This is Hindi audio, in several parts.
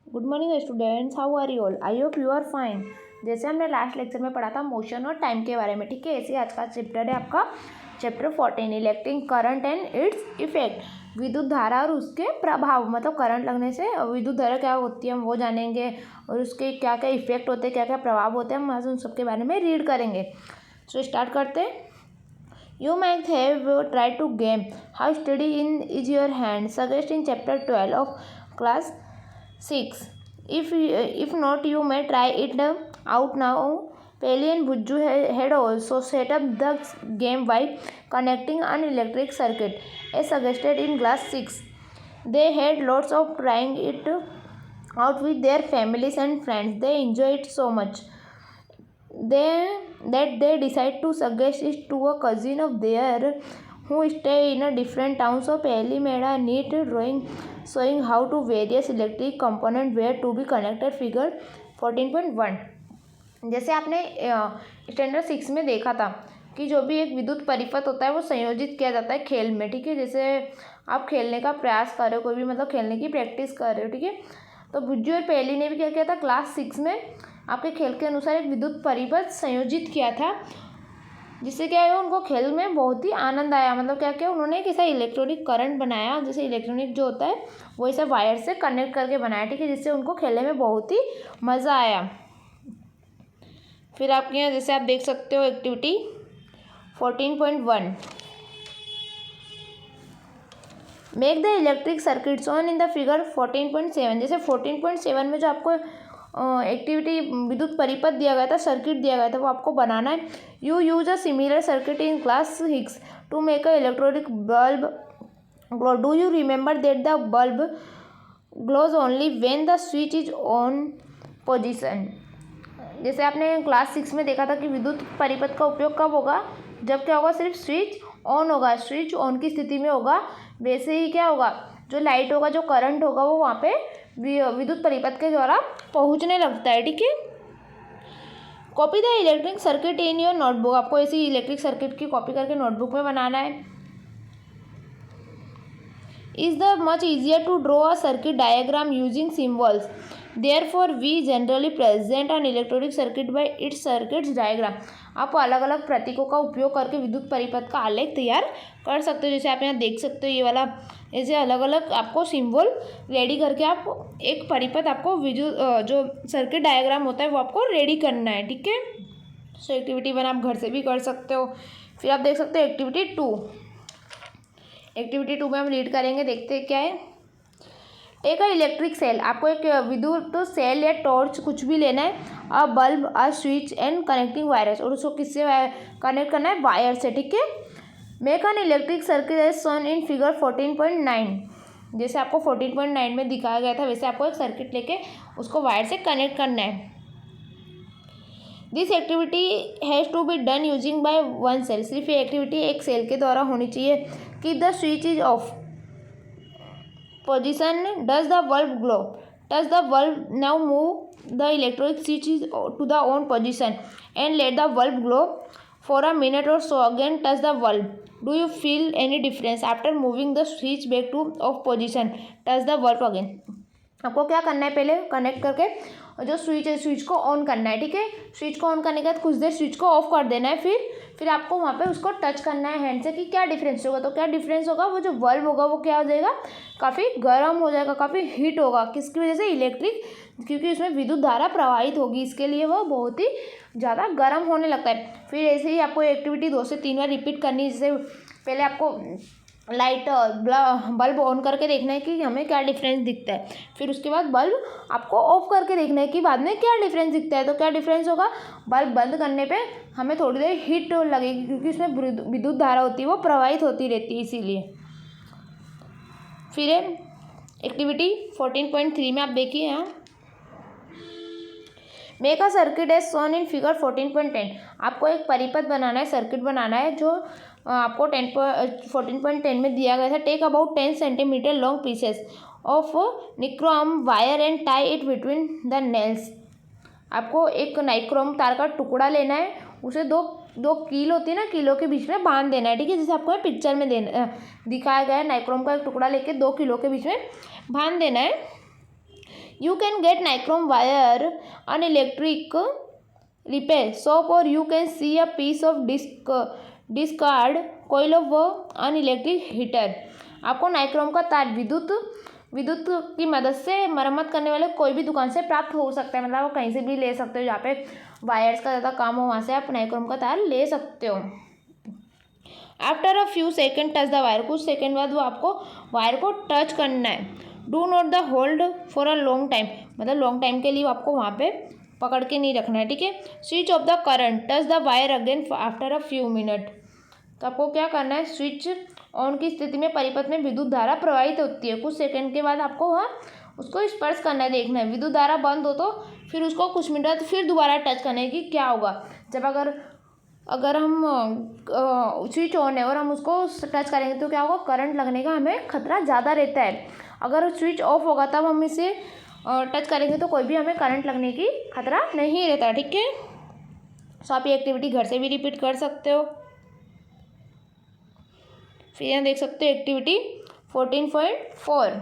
Good morning students, how are you all? I hope you are fine. जैसे हमने लास्ट लेक्चर में पढ़ा था मोशन और टाइम के बारे में, ठीक है। ऐसे आज का चैप्टर है आपका chapter 14, electric current and its effect. विद्युत धारा और उसके प्रभाव, मतलब करंट लगने से विद्युत धारा क्या होती है हम वो जानेंगे, और उसके क्या क्या इफेक्ट होते हैं, क्या क्या प्रभाव होते हैं, हम आज उन सबके बारे में रीड करेंगे। सो स्टार्ट करते हैं। You might have tried to game how study in is your hand, suggest in chapter 12 of class 6. If not, you may try it out now. Peli and Bujju had also set up the game by connecting an electric circuit as suggested in class 6. They had lots of trying it out with their families and friends. They enjoyed it so much they decide to suggest it to a cousin of theirs who stay in a different town. So Pehli made a neat drawing showing how to various electric components were to be connected. Figure 14.1। जैसे आपने स्टैंडर्ड 6 में देखा था कि जो भी एक विद्युत परिपथ होता है वो संयोजित किया जाता है खेल में, ठीक है। जैसे आप खेलने का प्रयास कर रहे हो, कोई भी मतलब खेलने की प्रैक्टिस कर रहे हो, ठीक है। तो बुज्जू और पहली ने भी क्या किया था, क्लास 6 में आपके खेल के अनुसार एक विद्युत परिपथ संयोजित किया था, जिससे क्या है उनको खेल में बहुत ही आनंद आया। मतलब क्या क्या उन्होंने एक ऐसा इलेक्ट्रॉनिक करंट बनाया, जैसे इलेक्ट्रॉनिक जो होता है वो ऐसा वायर से कनेक्ट करके बनाया, ठीक है, जिससे उनको खेलने में बहुत ही मज़ा आया। फिर आपके यहाँ जैसे आप देख सकते हो activity 14.1, make the electric circuits on in the figure 14.7। जैसे 14.7 में जो आपको एक्टिविटी विद्युत परिपथ दिया गया था, सर्किट दिया गया था, वो आपको बनाना है। You use a similar circuit in class 6 to make a electronic bulb glow. Do you remember that the bulb glows only when the switch is on position. जैसे आपने क्लास 6 में देखा था कि विद्युत परिपथ का उपयोग कब होगा, जब क्या होगा, सिर्फ स्विच ऑन होगा, स्विच ऑन की स्थिति में होगा। वैसे ही क्या होगा, जो लाइट होगा, जो करंट होगा, वो वहाँ पे विद्युत परिपथ के द्वारा पहुँचने लगता है, ठीक है। Copy the electric circuit in your notebook. आपको ऐसी इलेक्ट्रिक सर्किट की कॉपी करके नोटबुक में बनाना है। Is the much easier to draw a circuit diagram using symbols, therefore we generally present an electronic circuit by its circuits diagram। आप अलग अलग प्रतीकों का उपयोग करके विद्युत परिपथ का आलेख तैयार कर सकते हो। जैसे आप यहाँ देख सकते हो ये वाला, ऐसे अलग अलग आपको सिंबल रेडी करके आप एक परिपथ, आपको विद्युत जो सर्किट डायग्राम होता है वो आपको रेडी करना है, ठीक है। सो एक्टिविटी 1 आप घर से भी कर सकते हो। फिर आप देख सकते हो एक्टिविटी 2। एक्टिविटी 2 में हम रीड करेंगे, देखते हैं क्या है। एक इलेक्ट्रिक सेल, आपको एक विद्युत सेल या टॉर्च कुछ भी लेना है, अ bulb, a switch and connecting wires, और उसको किससे कनेक्ट करना है, वायर से, ठीक है। Make an electric circuit as shown in figure 14.9। जैसे आपको 14.9 में दिखाया गया था वैसे आपको एक सर्किट लेके उसको वायर से कनेक्ट करना है। This activity has to be done using by one cell. सिर्फ ये एक्टिविटी एक सेल के द्वारा होनी चाहिए। Keep the switch is off. Position, does the bulb glow? Does the bulb now move the electric switch to the on position and let the bulb glow for a minute or so. Again touch the bulb. Do you feel any difference after moving the switch back to off position? Touch the bulb again। आपको क्या करना है, पहले कनेक्ट करके जो स्विच है स्विच को ऑन करना है, ठीक है। स्विच को ऑन करने के बाद कुछ देर स्विच को ऑफ कर देना है। फिर आपको वहाँ पे उसको टच करना है हैंड से कि क्या डिफरेंस होगा। तो क्या डिफरेंस होगा, वो जो बल्ब होगा वो क्या हो जाएगा, काफ़ी गर्म हो जाएगा, काफ़ी हीट होगा। किसकी वजह से, इलेक्ट्रिक, क्योंकि उसमें विद्युत धारा प्रवाहित होगी, इसके लिए वो बहुत ही ज़्यादा गर्म होने लगता है। फिर ऐसे ही आपको एक्टिविटी 2 से 3 बार रिपीट करनी है। जैसे पहले आपको लाइट बल्ब ऑन करके देखना है कि हमें क्या डिफरेंस दिखता है, फिर उसके बाद बल्ब आपको ऑफ करके देखना है कि बाद में क्या डिफरेंस दिखता है। तो क्या डिफरेंस होगा, बल्ब बंद करने पे हमें थोड़ी देर हीट लगेगी, क्योंकि उसमें विद्युत धारा होती है वो प्रवाहित होती रहती है, इसीलिए। फिर एक्टिविटी 14.3 में आप देखिए, यहाँ make a circuit as shown in figure 14.10। आपको एक परिपथ बनाना है, सर्किट बनाना है, जो आपको 14.10 में दिया गया था। Take about 10 centimetre long pieces of nichrome wire and tie it between the nails. आपको एक नाइक्रोम तार का टुकड़ा लेना है, उसे दो कील होती है ना, कीलों के बीच में बांध देना है, ठीक है। जैसे आपको पिक्चर में दिखाया गया है, नाइक्रोम का एक टुकड़ा लेके 2 कीलों के बीच में बांध देना है। You can get nichrome wire, an electric repair shop, or you can see a piece of discard coil of an electric heater. आपको नाइक्रोम का तार विद्युत की मदद से मरम्मत करने वाले कोई भी दुकान से प्राप्त हो सकता है। मतलब आप कहीं से भी ले सकते हो, जहाँ पे वायर्स का ज़्यादा काम हो वहाँ से आप नाइक्रोम का तार ले सकते हो। After a few second touch the wire, कुछ सेकेंड बाद वो आपको वायर को टच करना है। Do not the hold for a long time, मतलब लॉन्ग टाइम के लिए आपको वहाँ पे पकड़ के नहीं रखना है, ठीक है। Switch off the current, touch the wire again after a few minute. तो आपको क्या करना है, स्विच ऑन की स्थिति में परिपथ में विद्युत धारा प्रवाहित होती है, कुछ सेकंड के बाद आपको वहाँ उसको स्पर्श करना है, देखना है। विद्युत धारा बंद हो तो फिर उसको कुछ मिनट बाद फिर दोबारा टच करने की क्या होगा। जब अगर हम स्विच ऑन है और हम उसको टच करेंगे तो क्या होगा, करंट लगने का हमें खतरा ज़्यादा रहता है। अगर स्विच ऑफ होगा तब हम इसे टच करेंगे तो कोई भी हमें करंट लगने की खतरा नहीं रहता, ठीक है। सो आप ये एक्टिविटी घर से भी रिपीट कर सकते हो। फिर यहाँ देख सकते हो activity 14.4,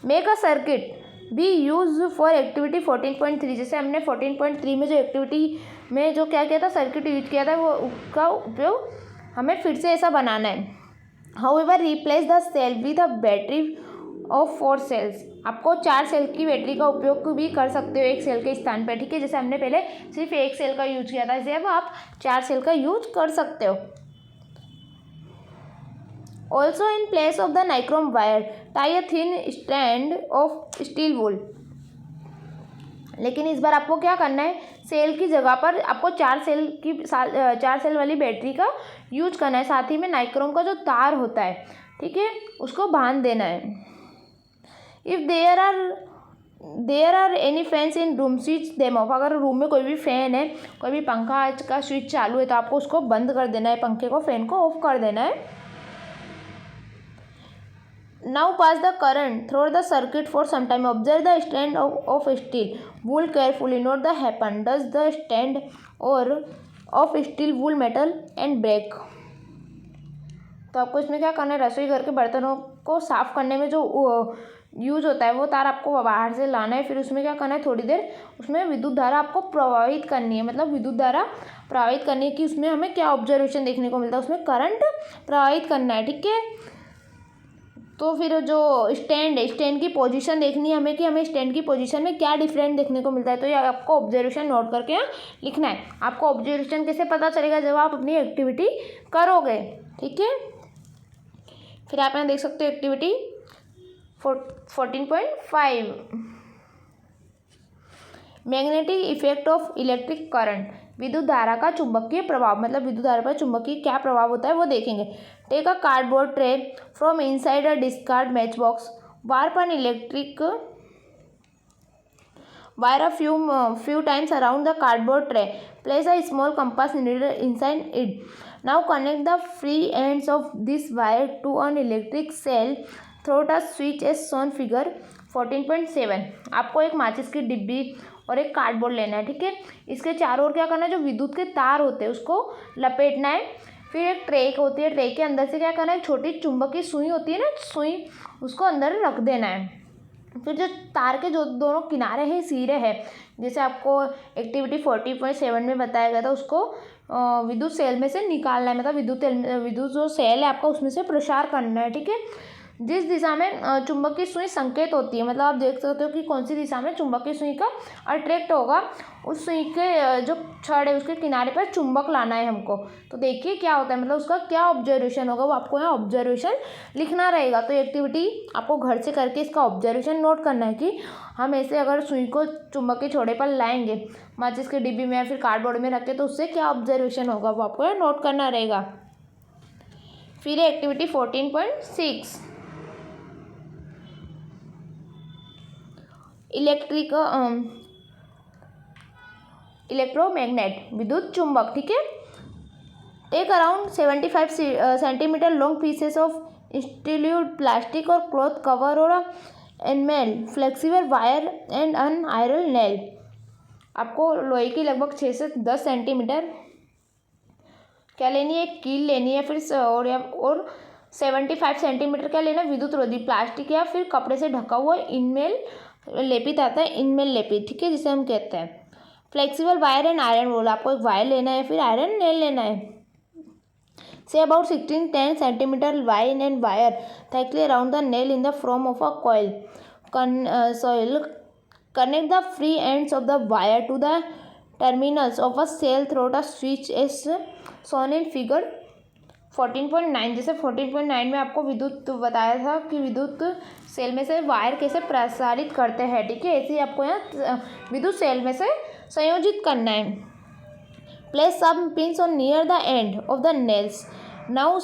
make a circuit B use for activity 14.3। जैसे हमने 14.3 में जो एक्टिविटी में जो क्या किया था, सर्किट यूज किया था, वो उसका उपयोग हमें फिर से ऐसा बनाना है। However replace the cell with a battery of 4 cells. आपको 4 सेल की बैटरी का उपयोग भी कर सकते हो एक सेल के स्थान पर, ठीक है। जैसे हमने पहले सिर्फ एक सेल का यूज किया था, इसे अब आप 4 सेल का यूज कर सकते हो। Also in place of the nichrome wire tie a thin strand of steel wool. लेकिन इस बार आपको क्या करना है, सेल की जगह पर आपको 4 सेल वाली बैटरी का यूज करना है। साथ ही में नाइक्रोम का जो तार होता है, ठीक है, उसको बांध देना है। If there are any fans in room, switch them off. अगर रूम में कोई भी फैन है, कोई भी पंखा का स्विच चालू है तो आपको उसको बंद कर देना है, पंखे को, फैन को ऑफ कर देना है। Now pass the current through the circuit for some time. Observe the strand of steel wool carefully. Note the happen. Does the strand or of steel wool metal and break? तो आपको इसमें क्या करना है, रसोई घर के बर्तनों को साफ़ करने में जो यूज होता है वो तार आपको बाहर से लाना है। फिर उसमें क्या करना है, थोड़ी देर उसमें विद्युत धारा आपको प्रवाहित करनी है। मतलब विद्युत धारा प्रवाहित करने की उसमें हमें क्या ऑब्जर्वेशन देखने को मिलता है, उसमें करंट प्रवाहित करना है, ठीक है। तो फिर जो स्टैंड है, स्टैंड की पोजीशन देखनी है हमें कि हमें स्टैंड की पोजीशन में क्या डिफरेंट देखने को मिलता है। तो ये आपको ऑब्जर्वेशन नोट करके यहाँ लिखना है। आपको ऑब्जर्वेशन कैसे पता चलेगा, जब आप अपनी एक्टिविटी करोगे, ठीक है। फिर आप यहाँ देख सकते हो activity 14.5, magnetic effect of electric current. विद्युत धारा का चुंबकीय प्रभाव, मतलब विद्युत धारा पर चुंबकीय क्या प्रभाव होता है वो देखेंगे। Take a cardboard tray from inside a discard match box, warp an electric wire a few times around the cardboard tray. Place a small compass needle inside it. Now connect the free ends of this wire to an electric cell through a switch as shown figure 14.7। आपको एक माचिस की डिब्बी और एक कार्डबोर्ड लेना है, ठीक है। इसके चारों ओर क्या करना है, जो विद्युत के तार होते हैं उसको लपेटना है। फिर एक ट्रे होती है, ट्रे के अंदर से क्या करना है, छोटी चुंबकीय सुई होती है ना, सुई, उसको अंदर रख देना है। फिर जो तार के जो दोनों किनारे हैं, सिरे हैं, जैसे आपको एक्टिविटी 40.7 में बताया गया था, उसको विद्युत सेल में से निकालना है। मतलब विद्युत जो सेल है आपका उसमें से प्रसार करना है, ठीक है। जिस दिशा में चुंबकीय सुई संकेत होती है, मतलब आप देख सकते हो कि कौन सी दिशा में चुंबकीय सुई का अट्रैक्ट होगा, उस सुई के जो छड़ है उसके किनारे पर चुंबक लाना है हमको। तो देखिए क्या होता है, मतलब उसका क्या ऑब्जर्वेशन होगा वो आपको यहाँ ऑब्जर्वेशन लिखना रहेगा। तो एक्टिविटी आपको घर से करके इसका ऑब्जर्वेशन नोट करना है कि हम ऐसे अगर सुई को चुंबक के छोड़े पर लाएंगे माचिस के डिब्बी में या फिर कार्डबोर्ड में रख के, तो उससे क्या ऑब्जर्वेशन होगा वो आपको यहाँ नोट करना रहेगा। फिर एक्टिविटी 14.6, इलेक्ट्रोमैग्नेट, विद्युत चुंबक, ठीक है। Take around 75 centimetre long pieces of insulated plastic और क्लॉथ कवर और enamel flexible wire and an iron nail. आपको लोहे की लगभग 6 से 10 सेंटीमीटर क्या लेनी है, एक कील लेनी है, फिर और 75 सेंटीमीटर क्या लेना, विद्युत रोधी प्लास्टिक या फिर कपड़े से ढका हुआ इनमेल लेपित आता है, इनमेल लेपित, ठीक है, जिसे हम कहते हैं। Flexible wire and iron roll, आपको एक वायर लेना है फिर आयरन नेल लेना है। Say about 16-10 centimetre wine and wire thickly around the nail in the form of a coil. Connect the free ends of the wire to the terminals of a cell through a switch as shown in figure 14.9। जैसे 14.9 में आपको विद्युत बताया था कि विद्युत सेल में से वायर कैसे प्रसारित करते हैं, ठीक है, ऐसे ही आपको यहाँ विद्युत सेल में से संयोजित करना है। Place some pins on near the end of the nails. Now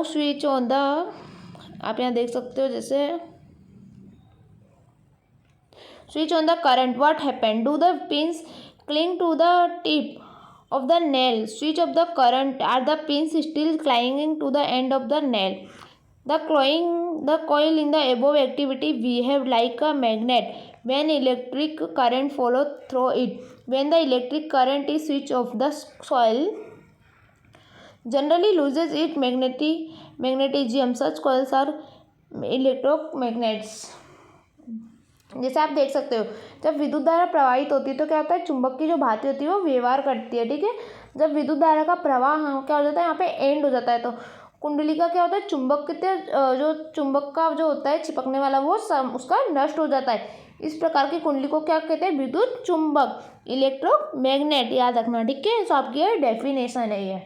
switch on the, आप यहाँ देख सकते हो, जैसे switch on the current, what happen, do the pins cling to the tip of the nail, switch of the current, are the pins still clinging to the end of the nail? The coil in the above activity behave like a magnet when electric current flow through it. When the electric current is switched off, the coil generally loses its magnetism. Such coils are electromagnets. जैसे आप देख सकते हो, जब विद्युत धारा प्रवाहित होती है तो क्या होता है, चुंबक की जो भाती होती है वो व्यवहार करती है, ठीक है। जब विद्युत धारा का प्रवाह क्या हो जाता है, यहाँ पे एंड हो जाता है, तो कुंडली का क्या होता है, चुंबक के जो चुंबक का जो होता है चिपकने वाला वो उसका नष्ट हो जाता है। इस प्रकार की कुंडली को क्या कहते हैं, विद्युत चुंबक, इलेक्ट्रोमैग्नेट, याद रखना, ठीक है। तो आपकी ये डेफिनेशन है ये।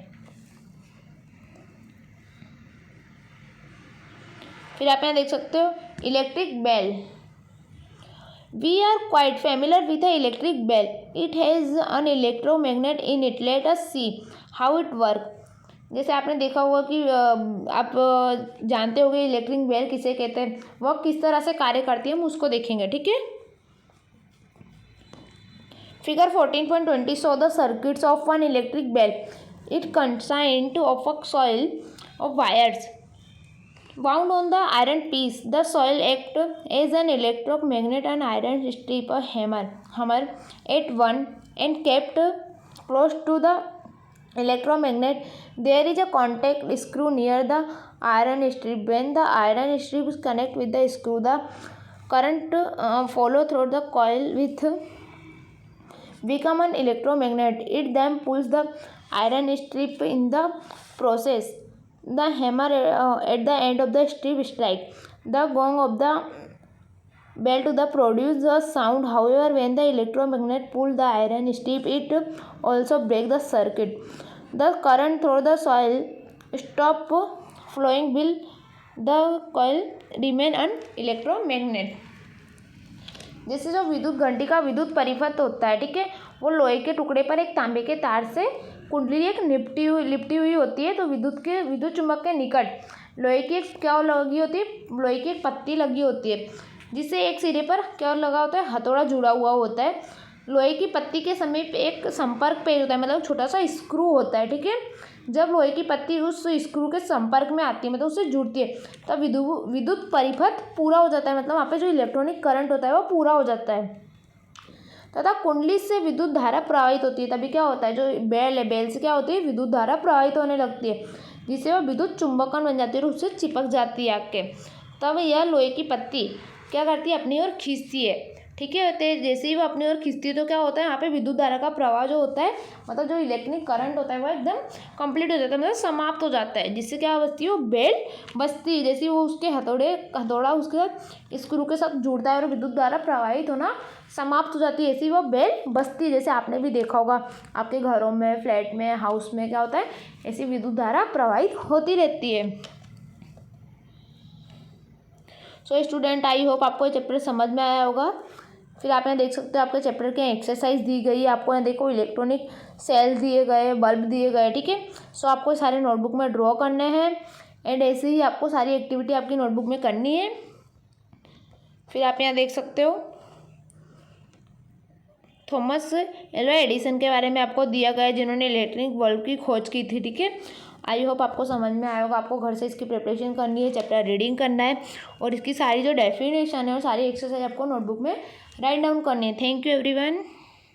फिर आप यहाँ देख सकते हो electric bell. We are quite familiar with the electric bell. It has an electromagnet in it. Let us see how it works. जैसे आपने देखा होगा कि आप जानते होंगे इलेक्ट्रिक बेल किसे कहते हैं, वह किस तरह से कार्य करती है, हम उसको देखेंगे, ठीक है। Figure 14.20 show the circuits of one electric bell. It consists of a coil of wires wound on the iron piece. The coil acts as an electromagnet and iron strip, a hammer at one end kept close to the electromagnet. There is a contact screw near the iron strip. When the iron strip is connected with the screw, the current follow through the coil with become an electromagnet. It then pulls the iron strip in the process. The hammer at the end of the strip strike the gong of the bell to the produce a sound. However, when the electromagnet pull the iron strip, it also break the circuit. The current through the coil stop flowing will the coil remain an electromagnet. जैसे जो विद्युत घंटी का विद्युत परिपथ होता है, ठीक है, वो लोहे के टुकड़े पर एक तांबे के तार से कुंडली एक लिपटी हुई होती है। तो विद्युत चुंबक के निकट लोहे की एक क्या लगी होती है, लोहे की एक पत्ती लगी होती है, जिससे एक सिरे पर क्या लगा होता है, हथौड़ा जुड़ा हुआ होता है। लोहे की पत्ती के समीप एक संपर्क पेज होता है, मतलब छोटा सा स्क्रू होता है, ठीक है। जब लोहे की पत्ती उस स्क्रू के संपर्क में आती है, मतलब उससे जुड़ती है, तब विद्युत परिपथ पूरा हो जाता है, मतलब वहाँ पे जो इलेक्ट्रॉनिक करंट होता है वो पूरा हो जाता है तथा कुंडली से विद्युत धारा प्रवाहित होती है। तभी क्या होता है, जो बेल है, बेल से क्या होती है, विद्युत धारा प्रवाहित होने लगती है, जिससे वह विद्युत चुंबकन बन जाती है और उससे चिपक जाती है आग के। तब यह लोहे की पत्ती क्या करती है, अपनी ओर खींचती है, ठीक है। तो जैसे ही वो अपनी ओर खींचती है तो क्या होता है, यहाँ पे विद्युत धारा का प्रवाह जो होता है, मतलब जो इलेक्ट्रिक करंट होता है वो एकदम कंप्लीट हो जाता है, मतलब समाप्त हो जाता है, जिससे क्या बचती है, वो बेल बचती है। जैसे वो उसके हथौड़ा उसके साथ स्क्रू के साथ जुड़ता है और विद्युत धारा प्रवाहित होना समाप्त हो जाती है, ऐसी वो बेल बचती है। जैसे आपने भी देखा होगा आपके घरों में, फ्लैट में, हाउस में क्या होता है, ऐसी विद्युत धारा प्रवाहित होती रहती है। सो स्टूडेंट, आई होप आपको ये चैप्टर समझ में आया होगा। फिर आप यहाँ देख सकते हो आपके चैप्टर के एक्सरसाइज दी गई है, आपको यहाँ देखो इलेक्ट्रॉनिक सेल्स दिए गए, बल्ब दिए गए, ठीक है। सो आपको सारे नोटबुक में ड्रॉ करने हैं एंड ऐसे ही आपको सारी एक्टिविटी आपकी नोटबुक में करनी है। फिर आप यहाँ देख सकते हो थॉमस एल्वा एडिसन के बारे में आपको दिया गया है, जिन्होंने इलेक्ट्रिक बल्ब की खोज की थी, ठीक है। आई होप आपको समझ में आया होगा। आपको घर से इसकी प्रिपरेशन करनी है, चैप्टर रीडिंग करना है और इसकी सारी जो डेफिनेशन है और सारी एक्सरसाइज आपको नोटबुक में राइट डाउन करनी है। Thank you everyone.